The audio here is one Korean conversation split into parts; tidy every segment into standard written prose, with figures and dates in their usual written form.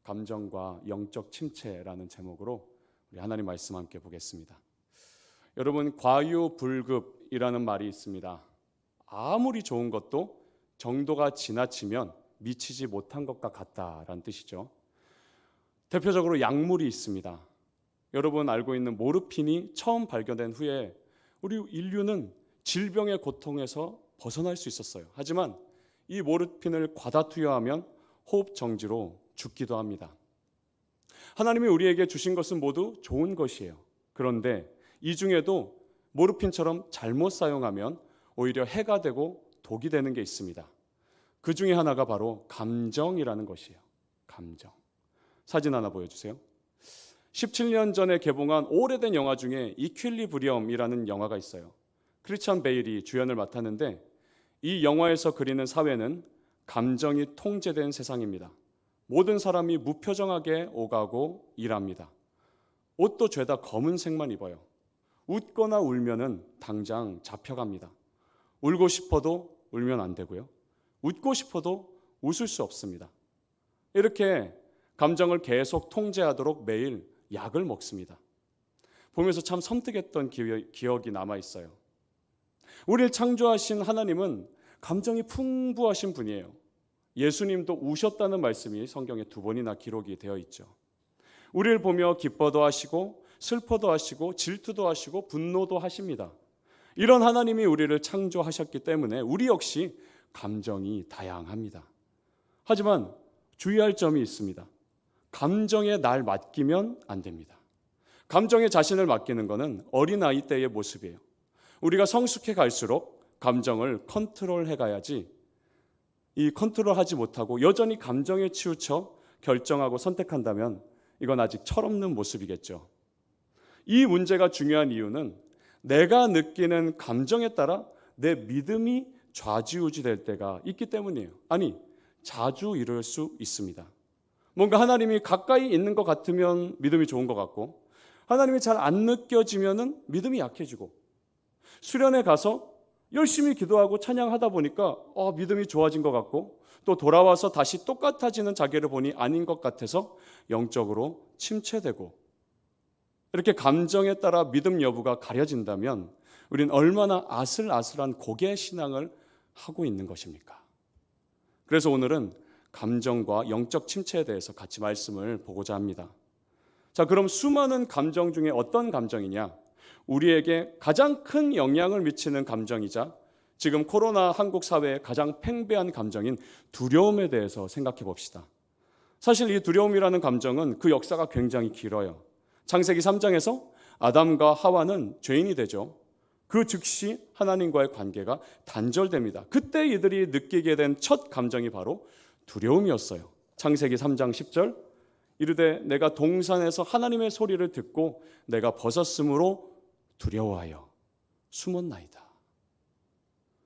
감정과 영적 침체라는 제목으로 우리 하나님 말씀 함께 보겠습니다. 여러분, 과유불급이라는 말이 있습니다. 아무리 좋은 것도 정도가 지나치면 미치지 못한 것과 같다라는 뜻이죠. 대표적으로 약물이 있습니다. 여러분 알고 있는 모르핀이 처음 발견된 후에 우리 인류는 질병의 고통에서 벗어날 수 있었어요. 하지만 이 모르핀을 과다 투여하면 호흡 정지로 죽기도 합니다. 하나님이 우리에게 주신 것은 모두 좋은 것이에요. 그런데 이 중에도 모르핀처럼 잘못 사용하면 오히려 해가 되고 독이 되는 게 있습니다. 그 중에 하나가 바로 감정이라는 것이에요. 감정. 사진 하나 보여주세요. 17년 전에 개봉한 오래된 영화 중에 이퀄리브리엄이라는 영화가 있어요. 크리스찬 베일이 주연을 맡았는데 이 영화에서 그리는 사회는 감정이 통제된 세상입니다. 모든 사람이 무표정하게 오가고 일합니다. 옷도 죄다 검은색만 입어요. 웃거나 울면은 당장 잡혀갑니다. 울고 싶어도 울면 안 되고요. 웃고 싶어도 웃을 수 없습니다. 이렇게 감정을 계속 통제하도록 매일 약을 먹습니다. 보면서 참 섬뜩했던 기억이 남아있어요. 우리를 창조하신 하나님은 감정이 풍부하신 분이에요. 예수님도 우셨다는 말씀이 성경에 2번이나 기록이 되어 있죠. 우리를 보며 기뻐도 하시고 슬퍼도 하시고 질투도 하시고 분노도 하십니다. 이런 하나님이 우리를 창조하셨기 때문에 우리 역시 감정이 다양합니다. 하지만 주의할 점이 있습니다. 감정에 날 맡기면 안 됩니다. 감정에 자신을 맡기는 것은 어린아이 때의 모습이에요. 우리가 성숙해 갈수록 감정을 컨트롤해 가야지, 이 컨트롤하지 못하고 여전히 감정에 치우쳐 결정하고 선택한다면 이건 아직 철없는 모습이겠죠. 이 문제가 중요한 이유는 내가 느끼는 감정에 따라 내 믿음이 좌지우지될 때가 있기 때문이에요. 아니, 자주 이럴 수 있습니다. 뭔가 하나님이 가까이 있는 것 같으면 믿음이 좋은 것 같고, 하나님이 잘 안 느껴지면 믿음이 약해지고, 수련회 가서 열심히 기도하고 찬양하다 보니까 믿음이 좋아진 것 같고, 또 돌아와서 다시 똑같아지는 자기를 보니 아닌 것 같아서 영적으로 침체되고, 이렇게 감정에 따라 믿음 여부가 가려진다면 우린 얼마나 아슬아슬한 고개 신앙을 하고 있는 것입니까? 그래서 오늘은 감정과 영적 침체에 대해서 같이 말씀을 보고자 합니다. 자, 그럼 수많은 감정 중에 어떤 감정이냐? 우리에게 가장 큰 영향을 미치는 감정이자 지금 코로나 한국 사회의 가장 팽배한 감정인 두려움에 대해서 생각해 봅시다. 사실 이 두려움이라는 감정은 그 역사가 굉장히 길어요. 창세기 3장에서 아담과 하와는 죄인이 되죠. 그 즉시 하나님과의 관계가 단절됩니다. 그때 이들이 느끼게 된 첫 감정이 바로 두려움이었어요. 창세기 3장 10절, 이르되 내가 동산에서 하나님의 소리를 듣고 내가 벗었으므로 두려워하여 숨었나이다.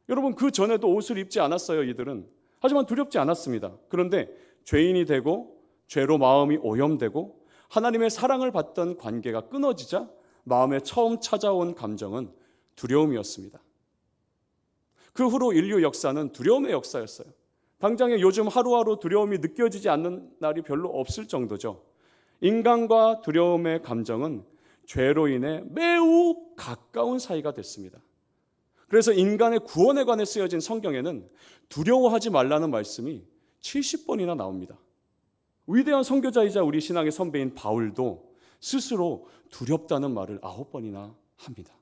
여러분, 그 전에도 옷을 입지 않았어요, 이들은. 하지만 두렵지 않았습니다. 그런데 죄인이 되고 죄로 마음이 오염되고 하나님의 사랑을 받던 관계가 끊어지자 마음에 처음 찾아온 감정은 두려움이었습니다. 그 후로 인류 역사는 두려움의 역사였어요. 당장에 요즘 하루하루 두려움이 느껴지지 않는 날이 별로 없을 정도죠. 인간과 두려움의 감정은 죄로 인해 매우 가까운 사이가 됐습니다. 그래서 인간의 구원에 관해 쓰여진 성경에는 두려워하지 말라는 말씀이 70번이나 나옵니다. 위대한 선교자이자 우리 신앙의 선배인 바울도 스스로 두렵다는 말을 9번이나 합니다.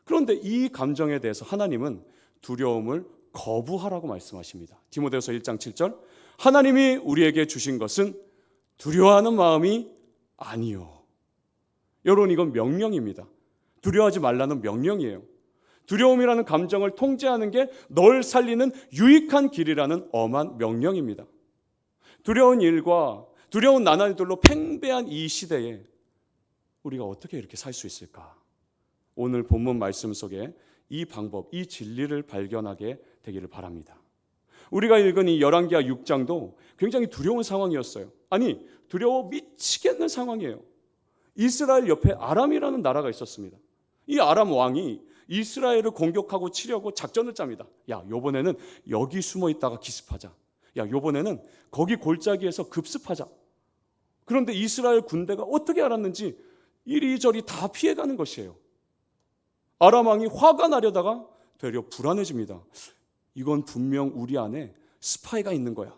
그런데 이 감정에 대해서 하나님은 두려움을 거부하라고 말씀하십니다. 디모데후서 1장 7절, 하나님이 우리에게 주신 것은 두려워하는 마음이 아니요. 여러분, 이건 명령입니다. 두려워하지 말라는 명령이에요. 두려움이라는 감정을 통제하는 게 널 살리는 유익한 길이라는 엄한 명령입니다. 두려운 일과 두려운 나날들로 팽배한 이 시대에 우리가 어떻게 이렇게 살 수 있을까? 오늘 본문 말씀 속에 이 방법, 이 진리를 발견하게 되기를 바랍니다. 우리가 읽은 이 열왕기하 6장도 굉장히 두려운 상황이었어요. 아니, 두려워 미치겠는 상황이에요. 이스라엘 옆에 아람이라는 나라가 있었습니다. 이 아람 왕이 이스라엘을 공격하고 치려고 작전을 짭니다. 야, 요번에는 여기 숨어 있다가 기습하자. 야, 요번에는 거기 골짜기에서 급습하자. 그런데 이스라엘 군대가 어떻게 알았는지 이리저리 다 피해가는 것이에요. 아람 왕이 화가 나려다가 되려 불안해집니다. 이건 분명 우리 안에 스파이가 있는 거야.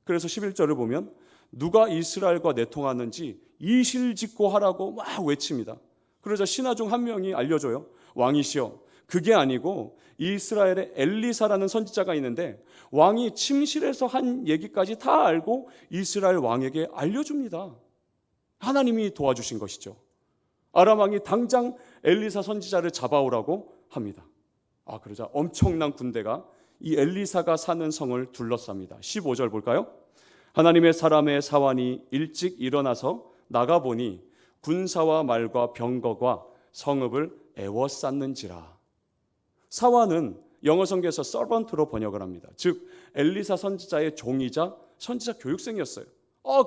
그래서 11절을 보면 누가 이스라엘과 내통하는지 이실직고 하라고 막 외칩니다. 그러자 신하 중 한 명이 알려줘요. 왕이시여, 그게 아니고 이스라엘에 엘리사라는 선지자가 있는데 왕이 침실에서 한 얘기까지 다 알고 이스라엘 왕에게 알려줍니다. 하나님이 도와주신 것이죠. 아람 왕이 당장 엘리사 선지자를 잡아오라고 합니다. 그러자 엄청난 군대가 이 엘리사가 사는 성을 둘러쌉니다. 15절 볼까요? 하나님의 사람의 사환이 일찍 일어나서 나가보니 군사와 말과 병거가 성읍을 에워쌌는지라. 사환은 영어 성경에서 서번트로 번역을 합니다. 즉 엘리사 선지자의 종이자 선지자 교육생이었어요.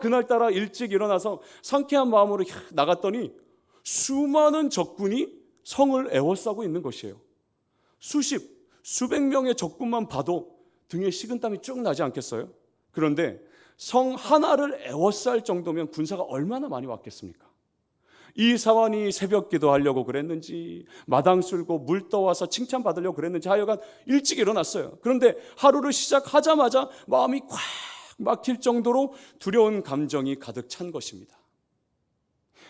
그날따라 일찍 일어나서 상쾌한 마음으로 나갔더니 수많은 적군이 성을 에워싸고 있는 것이에요. 수백 명의 적군만 봐도 등에 식은땀이 쭉 나지 않겠어요? 그런데 성 하나를 에워쌀 정도면 군사가 얼마나 많이 왔겠습니까? 이 사환이 새벽 기도하려고 그랬는지 마당 쓸고 물 떠와서 칭찬받으려고 그랬는지 하여간 일찍 일어났어요. 그런데 하루를 시작하자마자 마음이 꽉 막힐 정도로 두려운 감정이 가득 찬 것입니다.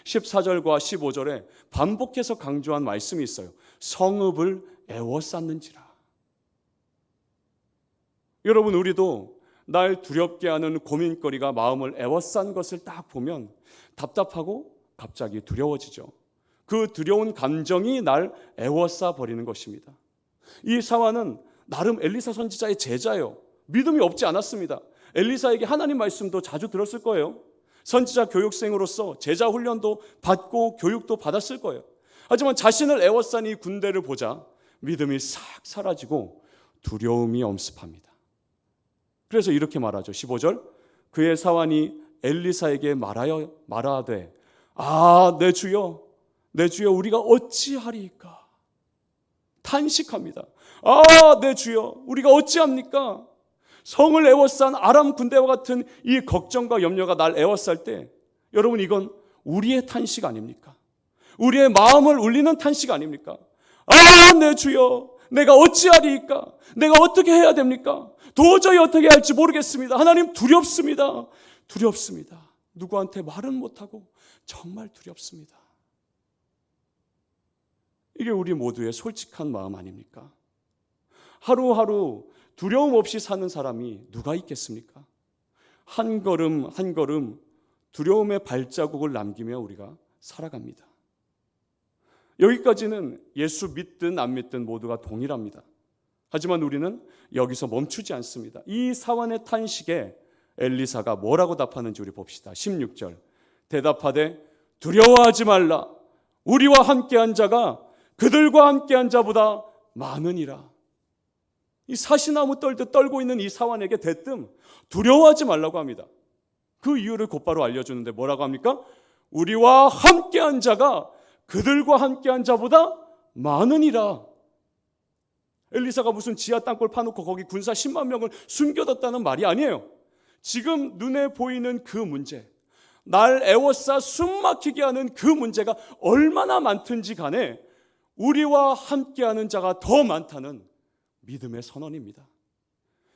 14절과 15절에 반복해서 강조한 말씀이 있어요. 성읍을 에워쌌는지라. 여러분, 우리도 날 두렵게 하는 고민거리가 마음을 에워싼 것을 딱 보면 답답하고 갑자기 두려워지죠. 그 두려운 감정이 날 에워싸 버리는 것입니다. 이 사환은 나름 엘리사 선지자의 제자예요. 믿음이 없지 않았습니다. 엘리사에게 하나님 말씀도 자주 들었을 거예요. 선지자 교육생으로서 제자 훈련도 받고 교육도 받았을 거예요. 하지만 자신을 에워싼 이 군대를 보자 믿음이 싹 사라지고 두려움이 엄습합니다. 그래서 이렇게 말하죠. 15절, 그의 사환이 엘리사에게 말하되 내 주여, 내 주여, 우리가 어찌하리이까? 탄식합니다. 내 주여, 우리가 어찌합니까? 성을 에워싼 아람 군대와 같은 이 걱정과 염려가 날 에워쌀 때, 여러분, 이건 우리의 탄식 아닙니까? 우리의 마음을 울리는 탄식 아닙니까? 내 주여, 내가 어찌하리이까? 내가 어떻게 해야 됩니까? 도저히 어떻게 할지 모르겠습니다. 하나님, 두렵습니다. 두렵습니다. 누구한테 말은 못하고 정말 두렵습니다. 이게 우리 모두의 솔직한 마음 아닙니까? 하루하루 두려움 없이 사는 사람이 누가 있겠습니까? 한 걸음 한 걸음 두려움의 발자국을 남기며 우리가 살아갑니다. 여기까지는 예수 믿든 안 믿든 모두가 동일합니다. 하지만 우리는 여기서 멈추지 않습니다. 이 사환의 탄식에 엘리사가 뭐라고 답하는지 우리 봅시다. 16절, 대답하되 두려워하지 말라. 우리와 함께한 자가 그들과 함께한 자보다 많으니라. 이 사시나무 떨듯 떨고 있는 이 사환에게 대뜸 두려워하지 말라고 합니다. 그 이유를 곧바로 알려주는데 뭐라고 합니까? 우리와 함께한 자가 그들과 함께한 자보다 많으니라. 엘리사가 무슨 지하 땅굴 파놓고 거기 군사 10만 명을 숨겨뒀다는 말이 아니에요. 지금 눈에 보이는 그 문제, 날 에워싸 숨막히게 하는 그 문제가 얼마나 많든지 간에 우리와 함께하는 자가 더 많다는 믿음의 선언입니다.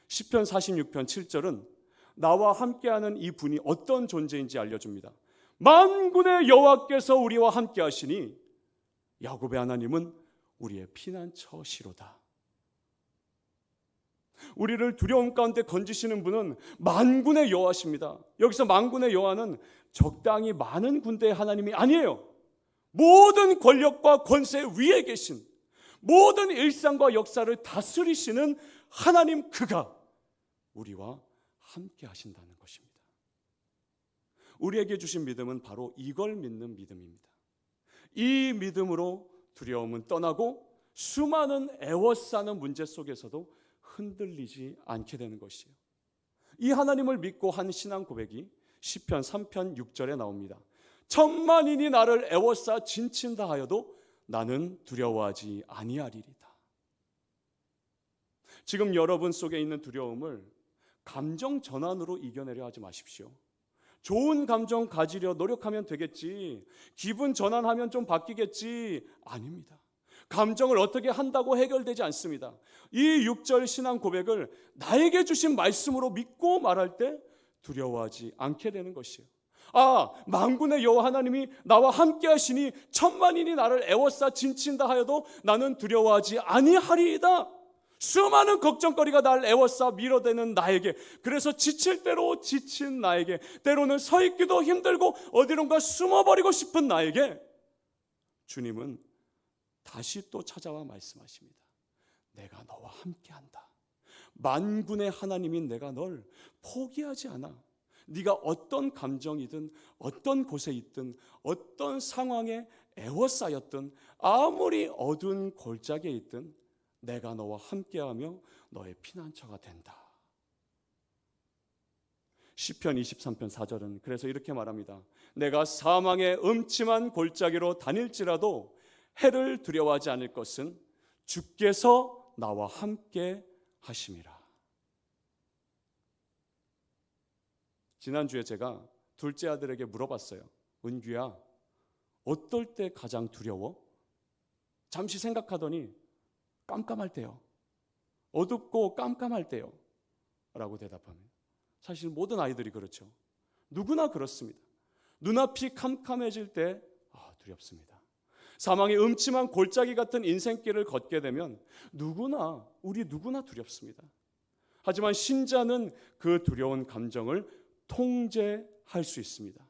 시편 46편 7절은 나와 함께하는 이 분이 어떤 존재인지 알려줍니다. 만군의 여호와께서 우리와 함께하시니 야곱의 하나님은 우리의 피난처시로다. 우리를 두려움 가운데 건지시는 분은 만군의 여호와십니다. 여기서 만군의 여호와는 적당히 많은 군대의 하나님이 아니에요. 모든 권력과 권세 위에 계신, 모든 일상과 역사를 다스리시는 하나님, 그가 우리와 함께 하신다는 것입니다. 우리에게 주신 믿음은 바로 이걸 믿는 믿음입니다. 이 믿음으로 두려움은 떠나고 수많은 애워싸는 문제 속에서도 흔들리지 않게 되는 것이에요. 이 하나님을 믿고 한 신앙 고백이 시편 3편 6절에 나옵니다. 천만인이 나를 애워싸 진친다 하여도 나는 두려워하지 아니하리이다. 지금 여러분 속에 있는 두려움을 감정 전환으로 이겨내려 하지 마십시오. 좋은 감정 가지려 노력하면 되겠지. 기분 전환하면 좀 바뀌겠지. 아닙니다. 감정을 어떻게 한다고 해결되지 않습니다. 이 6절 신앙 고백을 나에게 주신 말씀으로 믿고 말할 때 두려워하지 않게 되는 것이에요. 만군의 여호와 하나님이 나와 함께 하시니 천만인이 나를 애워싸 진친다 하여도 나는 두려워하지 아니하리이다. 수많은 걱정거리가 나를 애워싸 밀어대는 나에게, 그래서 지칠 대로 지친 나에게, 때로는 서 있기도 힘들고 어디론가 숨어버리고 싶은 나에게 주님은 다시 또 찾아와 말씀하십니다. 내가 너와 함께한다. 만군의 하나님인 내가 널 포기하지 않아. 네가 어떤 감정이든 어떤 곳에 있든 어떤 상황에 애워싸였든 아무리 어두운 골짜기에 있든 내가 너와 함께하며 너의 피난처가 된다. 시편 23편 4절은 그래서 이렇게 말합니다. 내가 사망의 음침한 골짜기로 다닐지라도 해를 두려워하지 않을 것은 주께서 나와 함께 하심이라. 지난주에 제가 둘째 아들에게 물어봤어요. 은규야, 어떨 때 가장 두려워? 잠시 생각하더니 깜깜할 때요. 어둡고 깜깜할 때요. 라고 대답합니다. 사실 모든 아이들이 그렇죠. 누구나 그렇습니다. 눈앞이 캄캄해질 때 두렵습니다. 사망의 음침한 골짜기 같은 인생길을 걷게 되면 우리 누구나 두렵습니다. 하지만 신자는 그 두려운 감정을 통제할 수 있습니다.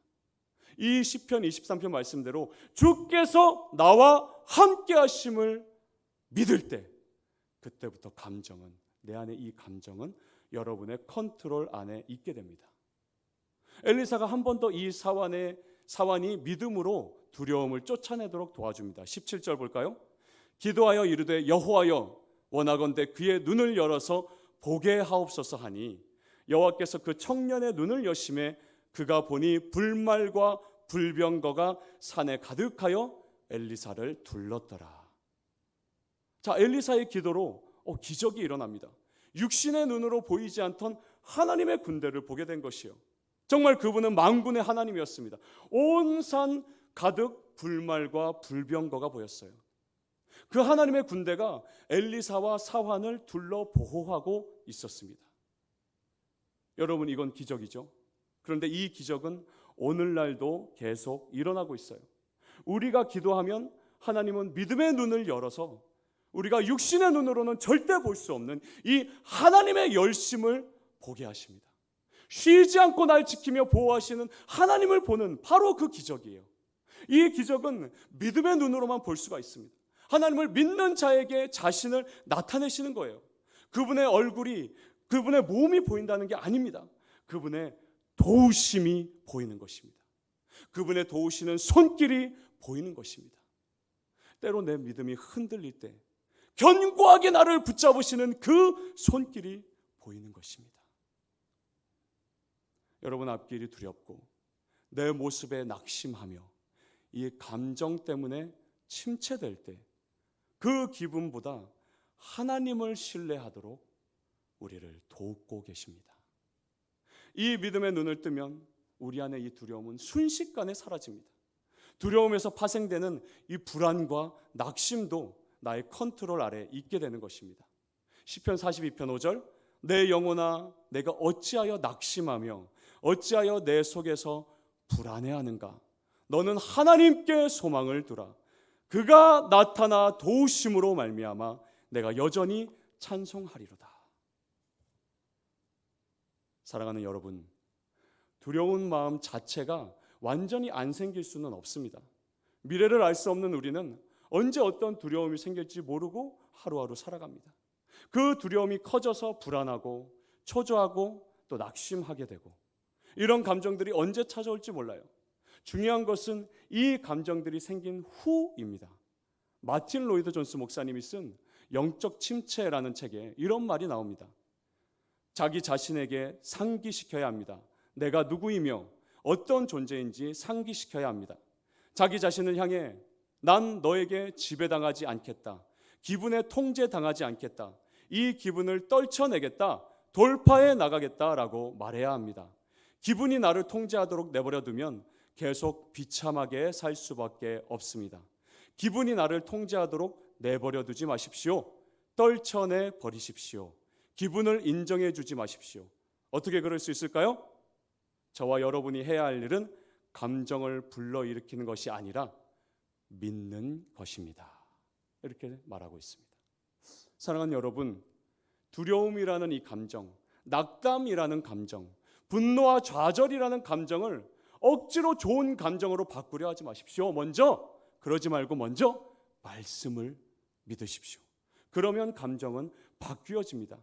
이 시편 23편 말씀대로 주께서 나와 함께 하심을 믿을 때, 그때부터 내 안에 이 감정은 여러분의 컨트롤 안에 있게 됩니다. 엘리사가 한 번 더 이 사환이 믿음으로 두려움을 쫓아내도록 도와줍니다. 17절 볼까요? 기도하여 이르되 여호와여 원하건대 그의 눈을 열어서 보게 하옵소서 하니 여호와께서 그 청년의 눈을 여심해 그가 보니 불말과 불병거가 산에 가득하여 엘리사를 둘렀더라. 자, 엘리사의 기도로 기적이 일어납니다. 육신의 눈으로 보이지 않던 하나님의 군대를 보게 된 것이요. 정말 그분은 만군의 하나님이었습니다. 온 산 가득 불말과 불병거가 보였어요. 그 하나님의 군대가 엘리사와 사환을 둘러 보호하고 있었습니다. 여러분, 이건 기적이죠. 그런데 이 기적은 오늘날도 계속 일어나고 있어요. 우리가 기도하면 하나님은 믿음의 눈을 열어서 우리가 육신의 눈으로는 절대 볼 수 없는 이 하나님의 열심을 보게 하십니다. 쉬지 않고 날 지키며 보호하시는 하나님을 보는 바로 그 기적이에요. 이 기적은 믿음의 눈으로만 볼 수가 있습니다. 하나님을 믿는 자에게 자신을 나타내시는 거예요. 그분의 얼굴이, 그분의 몸이 보인다는 게 아닙니다. 그분의 도우심이 보이는 것입니다. 그분의 도우시는 손길이 보이는 것입니다. 때로 내 믿음이 흔들릴 때 견고하게 나를 붙잡으시는 그 손길이 보이는 것입니다. 여러분, 앞길이 두렵고 내 모습에 낙심하며 이 감정 때문에 침체될 때 그 기분보다 하나님을 신뢰하도록 우리를 돕고 계십니다. 이 믿음의 눈을 뜨면 우리 안에 이 두려움은 순식간에 사라집니다. 두려움에서 파생되는 이 불안과 낙심도 나의 컨트롤 아래 있게 되는 것입니다. 시편 42편 5절 내 영혼아 내가 어찌하여 낙심하며 어찌하여 내 속에서 불안해하는가. 너는 하나님께 소망을 두라. 그가 나타나 도우심으로 말미암아 내가 여전히 찬송하리로다. 사랑하는 여러분, 두려운 마음 자체가 완전히 안 생길 수는 없습니다. 미래를 알 수 없는 우리는 언제 어떤 두려움이 생길지 모르고 하루하루 살아갑니다. 그 두려움이 커져서 불안하고 초조하고 또 낙심하게 되고, 이런 감정들이 언제 찾아올지 몰라요. 중요한 것은 이 감정들이 생긴 후입니다. 마틴 로이드 존스 목사님이 쓴 영적 침체라는 책에 이런 말이 나옵니다. 자기 자신에게 상기시켜야 합니다. 내가 누구이며 어떤 존재인지 상기시켜야 합니다. 자기 자신을 향해 난 너에게 지배당하지 않겠다. 기분에 통제당하지 않겠다. 이 기분을 떨쳐내겠다. 돌파해 나가겠다라고 말해야 합니다. 기분이 나를 통제하도록 내버려두면 계속 비참하게 살 수밖에 없습니다. 기분이 나를 통제하도록 내버려두지 마십시오. 떨쳐내 버리십시오. 기분을 인정해 주지 마십시오. 어떻게 그럴 수 있을까요? 저와 여러분이 해야 할 일은 감정을 불러일으키는 것이 아니라 믿는 것입니다. 이렇게 말하고 있습니다. 사랑하는 여러분, 두려움이라는 이 감정, 낙담이라는 감정, 분노와 좌절이라는 감정을 억지로 좋은 감정으로 바꾸려 하지 마십시오. 그러지 말고 먼저 말씀을 믿으십시오. 그러면 감정은 바뀌어집니다.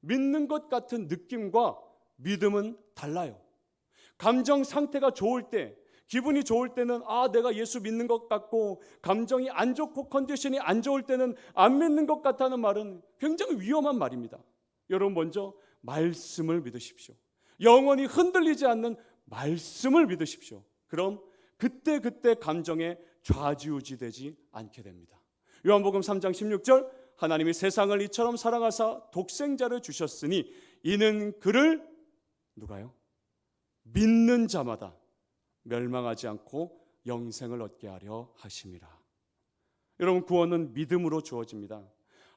믿는 것 같은 느낌과 믿음은 달라요. 감정 상태가 좋을 때, 기분이 좋을 때는 내가 예수 믿는 것 같고, 감정이 안 좋고 컨디션이 안 좋을 때는 안 믿는 것 같다는 말은 굉장히 위험한 말입니다. 여러분, 먼저 말씀을 믿으십시오. 영원히 흔들리지 않는 말씀을 믿으십시오. 그럼 그때 감정에 좌지우지되지 않게 됩니다. 요한복음 3장 16절, 하나님이 세상을 이처럼 사랑하사 독생자를 주셨으니 이는 그를 누가요? 믿는 자마다 멸망하지 않고 영생을 얻게 하려 하심이라. 여러분, 구원은 믿음으로 주어집니다.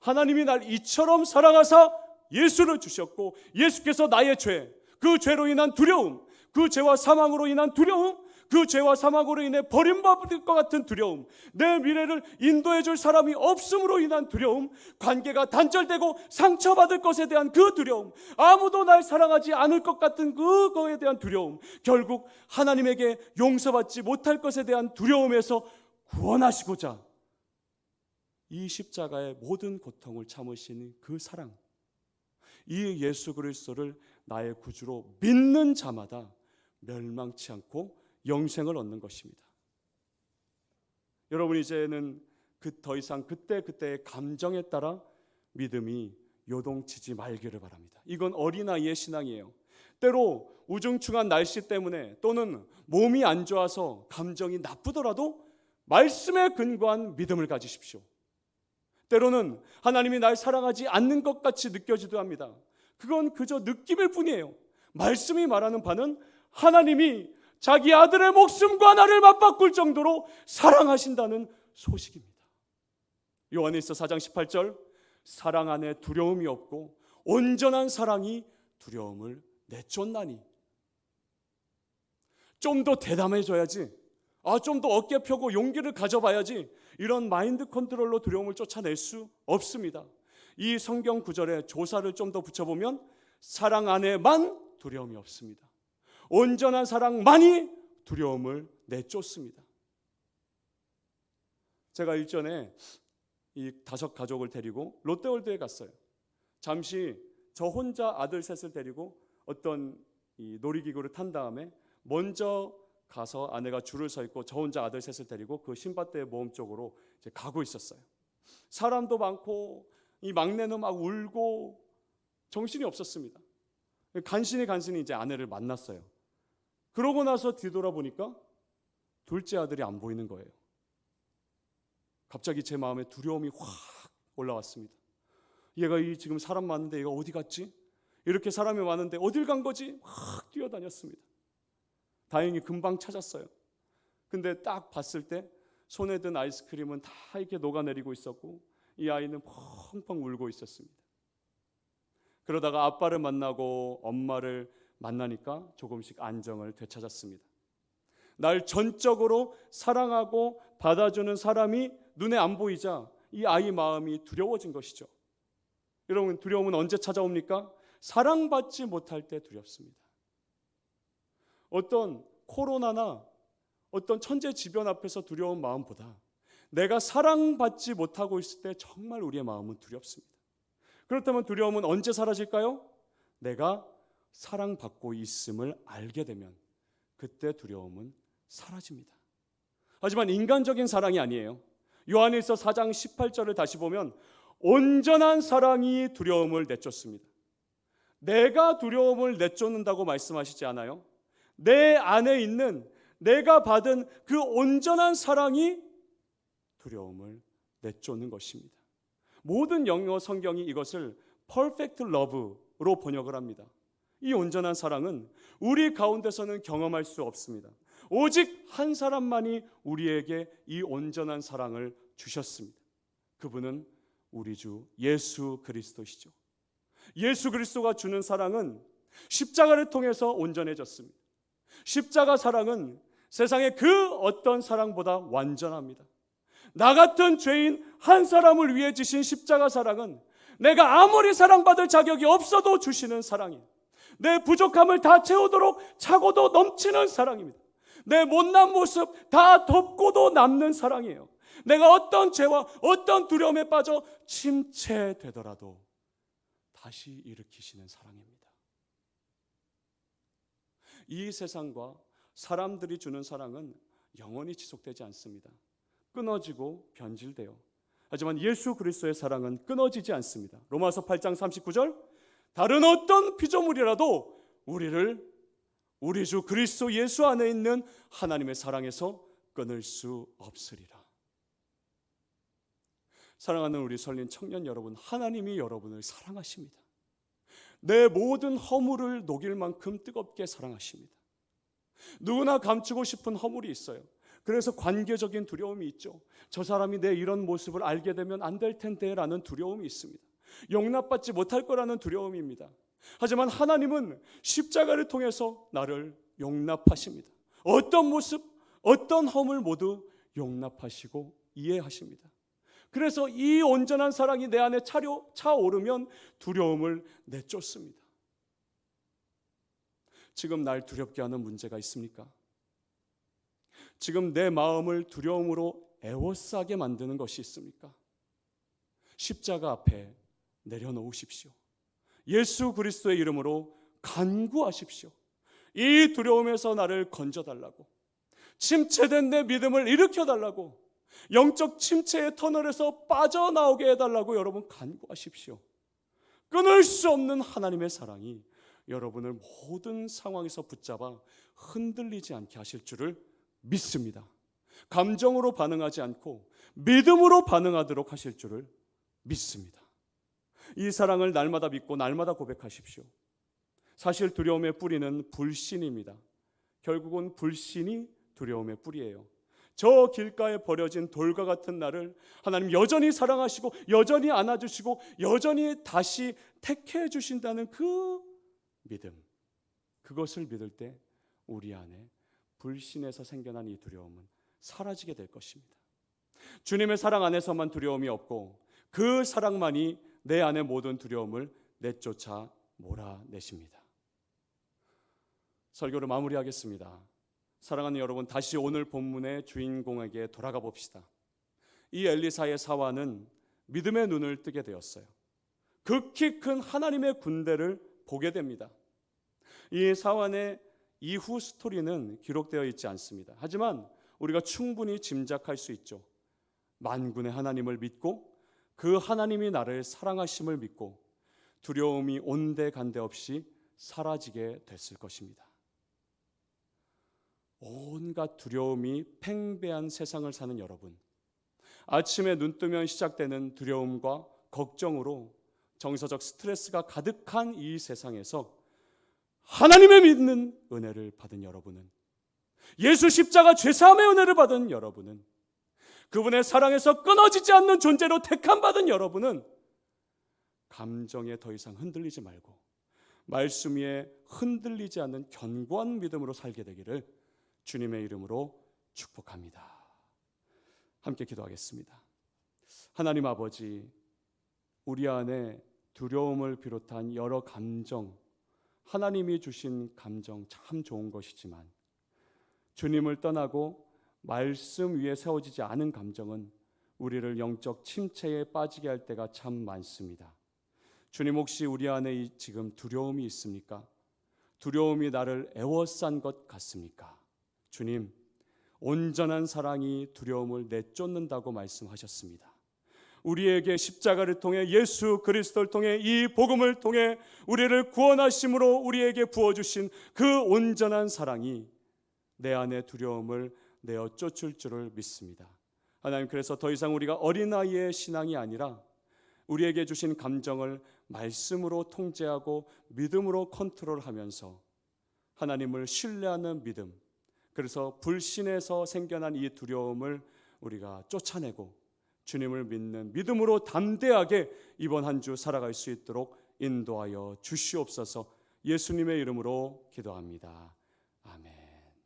하나님이 날 이처럼 사랑하사 예수를 주셨고, 예수께서 나의 죄, 그 죄로 인한 두려움, 그 죄와 사망으로 인한 두려움, 그 죄와 사망으로 인해 버림받을 것 같은 두려움, 내 미래를 인도해 줄 사람이 없음으로 인한 두려움, 관계가 단절되고 상처받을 것에 대한 그 두려움, 아무도 날 사랑하지 않을 것 같은 그거에 대한 두려움, 결국 하나님에게 용서받지 못할 것에 대한 두려움에서 구원하시고자 이 십자가의 모든 고통을 참으시는 그 사랑, 이 예수 그리스도를 나의 구주로 믿는 자마다 멸망치 않고 영생을 얻는 것입니다. 여러분, 이제는 더 이상 그때의 감정에 따라 믿음이 요동치지 말기를 바랍니다. 이건 어린아이의 신앙이에요. 때로 우중충한 날씨 때문에 또는 몸이 안 좋아서 감정이 나쁘더라도 말씀에 근거한 믿음을 가지십시오. 때로는 하나님이 날 사랑하지 않는 것 같이 느껴지기도 합니다. 그건 그저 느낌일 뿐이에요. 말씀이 말하는 바는 하나님이 자기 아들의 목숨과 나를 맞바꿀 정도로 사랑하신다는 소식입니다. 요한일서 4장 18절, 사랑 안에 두려움이 없고 온전한 사랑이 두려움을 내쫓나니. 좀 더 대담해져야지, 좀 더 어깨 펴고 용기를 가져봐야지, 이런 마인드 컨트롤로 두려움을 쫓아낼 수 없습니다. 이 성경 구절에 조사를 좀 더 붙여보면 사랑 안에만 두려움이 없습니다. 온전한 사랑만이 두려움을 내쫓습니다. 제가 일전에 이 5 가족을 데리고 롯데월드에 갔어요. 잠시 저 혼자 아들 셋을 데리고 어떤 이 놀이기구를 탄 다음에 먼저 가서 아내가 줄을 서 있고 저 혼자 아들 셋을 데리고 그 신밧드의 모험 쪽으로 이제 가고 있었어요. 사람도 많고 이 막내는 막 울고 정신이 없었습니다. 간신히 이제 아내를 만났어요. 그러고 나서 뒤돌아보니까 둘째 아들이 안 보이는 거예요. 갑자기 제 마음에 두려움이 확 올라왔습니다. 얘가 지금 사람 많은데 얘가 어디 갔지? 이렇게 사람이 많은데 어딜 간 거지? 확 뛰어다녔습니다. 다행히 금방 찾았어요. 근데 딱 봤을 때 손에 든 아이스크림은 다 이렇게 녹아내리고 있었고 이 아이는 펑펑 울고 있었습니다. 그러다가 아빠를 만나고 엄마를 만나니까 조금씩 안정을 되찾았습니다. 날 전적으로 사랑하고 받아주는 사람이 눈에 안 보이자 이 아이 마음이 두려워진 것이죠. 여러분, 두려움은 언제 찾아옵니까? 사랑받지 못할 때 두렵습니다. 어떤 코로나나 어떤 천재지변 앞에서 두려운 마음보다 내가 사랑받지 못하고 있을 때 정말 우리의 마음은 두렵습니다. 그렇다면 두려움은 언제 사라질까요? 내가 사랑받고 있음을 알게 되면 그때 두려움은 사라집니다. 하지만 인간적인 사랑이 아니에요. 요한일서 4장 18절을 다시 보면 온전한 사랑이 두려움을 내쫓습니다. 내가 두려움을 내쫓는다고 말씀하시지 않아요? 내 안에 있는 내가 받은 그 온전한 사랑이 두려움을 내쫓는 것입니다. 모든 영어 성경이 이것을 perfect love로 번역을 합니다. 이 온전한 사랑은 우리 가운데서는 경험할 수 없습니다. 오직 한 사람만이 우리에게 이 온전한 사랑을 주셨습니다. 그분은 우리 주 예수 그리스도시죠. 예수 그리스도가 주는 사랑은 십자가를 통해서 온전해졌습니다. 십자가 사랑은 세상의 그 어떤 사랑보다 완전합니다. 나 같은 죄인 한 사람을 위해 지신 십자가 사랑은 내가 아무리 사랑받을 자격이 없어도 주시는 사랑이에요. 내 부족함을 다 채우도록 차고도 넘치는 사랑입니다. 내 못난 모습 다 덮고도 남는 사랑이에요. 내가 어떤 죄와 어떤 두려움에 빠져 침체되더라도 다시 일으키시는 사랑입니다. 이 세상과 사람들이 주는 사랑은 영원히 지속되지 않습니다. 끊어지고 변질돼요. 하지만 예수 그리스도의 사랑은 끊어지지 않습니다. 로마서 8장 39절, 다른 어떤 피조물이라도 우리를 우리 주 그리스도 예수 안에 있는 하나님의 사랑에서 끊을 수 없으리라. 사랑하는 우리 설린 청년 여러분, 하나님이 여러분을 사랑하십니다. 내 모든 허물을 녹일 만큼 뜨겁게 사랑하십니다. 누구나 감추고 싶은 허물이 있어요. 그래서 관계적인 두려움이 있죠. 저 사람이 내 이런 모습을 알게 되면 안 될 텐데 라는 두려움이 있습니다. 용납받지 못할 거라는 두려움입니다. 하지만 하나님은 십자가를 통해서 나를 용납하십니다. 어떤 모습, 어떤 허물 모두 용납하시고 이해하십니다. 그래서 이 온전한 사랑이 내 안에 차오르면 두려움을 내쫓습니다. 지금 날 두렵게 하는 문제가 있습니까? 지금 내 마음을 두려움으로 에워싸게 만드는 것이 있습니까? 십자가 앞에 내려놓으십시오. 예수 그리스도의 이름으로 간구하십시오. 이 두려움에서 나를 건져달라고, 침체된 내 믿음을 일으켜달라고, 영적 침체의 터널에서 빠져나오게 해달라고 여러분 간구하십시오. 끊을 수 없는 하나님의 사랑이 여러분을 모든 상황에서 붙잡아 흔들리지 않게 하실 줄을 믿습니다. 감정으로 반응하지 않고 믿음으로 반응하도록 하실 줄을 믿습니다. 이 사랑을 날마다 믿고 날마다 고백하십시오. 사실 두려움의 뿌리는 불신입니다. 결국은 불신이 두려움의 뿌리예요. 저 길가에 버려진 돌과 같은 나를 하나님 여전히 사랑하시고 여전히 안아주시고 여전히 다시 택해 주신다는 그 믿음, 그것을 믿을 때 우리 안에 불신에서 생겨난 이 두려움은 사라지게 될 것입니다. 주님의 사랑 안에서만 두려움이 없고 그 사랑만이 내 안의 모든 두려움을 내쫓아 몰아내십니다. 설교를 마무리하겠습니다. 사랑하는 여러분, 다시 오늘 본문의 주인공에게 돌아가 봅시다. 이 엘리사의 사환은 믿음의 눈을 뜨게 되었어요. 극히 큰 하나님의 군대를 보게 됩니다. 이 사환의 이후 스토리는 기록되어 있지 않습니다. 하지만 우리가 충분히 짐작할 수 있죠. 만군의 하나님을 믿고 그 하나님이 나를 사랑하심을 믿고 두려움이 온데간데 없이 사라지게 됐을 것입니다. 온갖 두려움이 팽배한 세상을 사는 여러분, 아침에 눈 뜨면 시작되는 두려움과 걱정으로 정서적 스트레스가 가득한 이 세상에서 하나님의 믿는 은혜를 받은 여러분은, 예수 십자가 죄사함의 은혜를 받은 여러분은, 그분의 사랑에서 끊어지지 않는 존재로 택함받은 여러분은 감정에 더 이상 흔들리지 말고 말씀 위에 흔들리지 않는 견고한 믿음으로 살게 되기를 주님의 이름으로 축복합니다. 함께 기도하겠습니다. 하나님 아버지, 우리 안에 두려움을 비롯한 여러 감정, 하나님이 주신 감정 참 좋은 것이지만 주님을 떠나고 말씀 위에 세워지지 않은 감정은 우리를 영적 침체에 빠지게 할 때가 참 많습니다. 주님, 혹시 우리 안에 지금 두려움이 있습니까? 두려움이 나를 에워싼 것 같습니까? 주님, 온전한 사랑이 두려움을 내쫓는다고 말씀하셨습니다. 우리에게 십자가를 통해 예수 그리스도를 통해 이 복음을 통해 우리를 구원하심으로 우리에게 부어주신 그 온전한 사랑이 내 안의 두려움을 내어 쫓을 줄을 믿습니다. 하나님, 그래서 더 이상 우리가 어린아이의 신앙이 아니라 우리에게 주신 감정을 말씀으로 통제하고 믿음으로 컨트롤하면서 하나님을 신뢰하는 믿음, 그래서 불신에서 생겨난 이 두려움을 우리가 쫓아내고 주님을 믿는 믿음으로 담대하게 이번 한 주 살아갈 수 있도록 인도하여 주시옵소서. 예수님의 이름으로 기도합니다. 아멘.